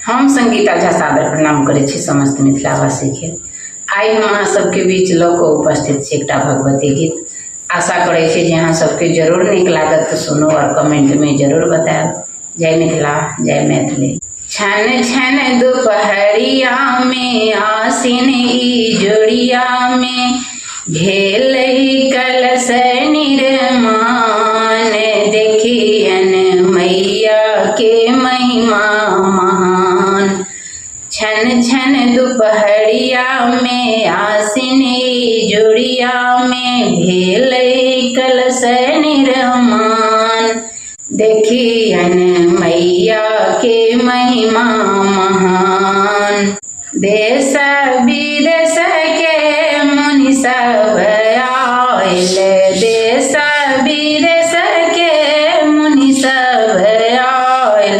हम संगीता झा सादर प्रणाम करै छी समस्त मिथिलावासी के। आई हम अहाँ सबके बीच लऽ कऽ उपस्थित छी एकटा भगवती गीत। आशा करै छी जे अहाँ सबके जरूर नीक लागत तो सुनो और कमेंट में जरूर बताएब। जय मिथिला, जय मैथिली। छन छन दुपहरिया में आसिन ई जोड़िया में भेल कलश निर्माण, देखियन मैया के महिमा महान। छन छन दुपहरिया में आसिन ई जोड़िया में भेल कलश निर्माण, देखियन मैया के महिमा महान। देश विदेश के मुनि सब आयल, देश विदेश के मुनि सब आयल,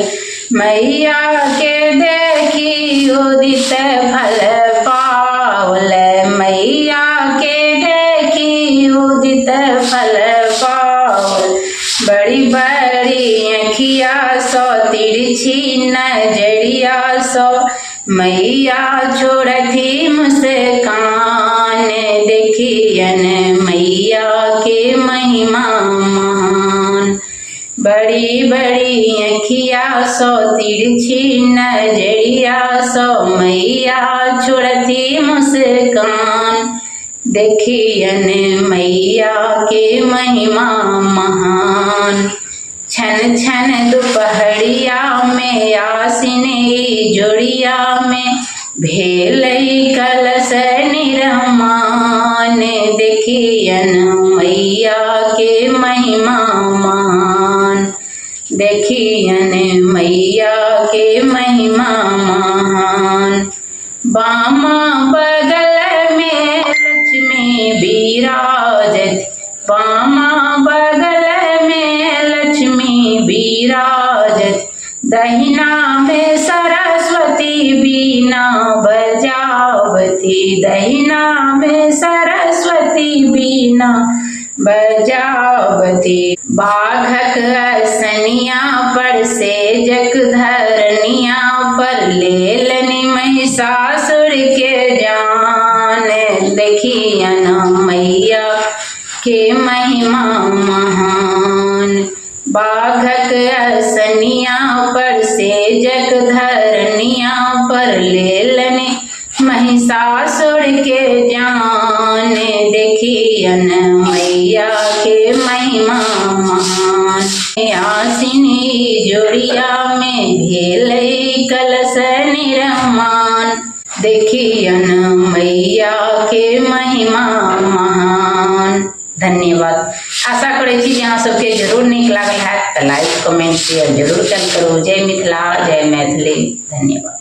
मैया के देखी उदित फल पावल, मैया के देखी उदित फल पावल। बड़ी बड़ी अखिया सो तिरछी नजरिया सो मैया छोड़ती मुस्कान, देखियन मैया के महिमा महान। बड़ी बड़ी अखिया सो तिरछी नजरिया सो मैया छोड़ती मुस्कान, देखियन मैया के महिमा महान। छन छन दुपहरिया में आसिन ई जोड़िया में भेल कलश निर्माण, देखियन मैया के महिमा महान, देखियन मैया के महिमा महान। बामा बगल में लक्ष्मी विराजत, बामा बगल में लक्ष्मी विराजत, दहिना में सरस्वती बीना बजावती, दहिना में सरस्वती बीना बजावती। बाघक असनिया पर सेजक धरनिया पर लेलनि महिषासुर के जान, देखियन मैया के महिमा महान। बाघक असनिया पर सेजक धरनिया पर लेलनि महिषासुर के जान, देखियन मैया के महिमा महान। आसिन ई जोड़िया में भेल कलश निर्माण, देखियन मैया के महिमा महान। धन्यवाद। आशा करै छी जे अहाँ सबके जरूर नीक लागल हैत तऽ लाइक कमेंट शेयर जरूर करू। जय मिथिला, जय मैथिली। धन्यवाद।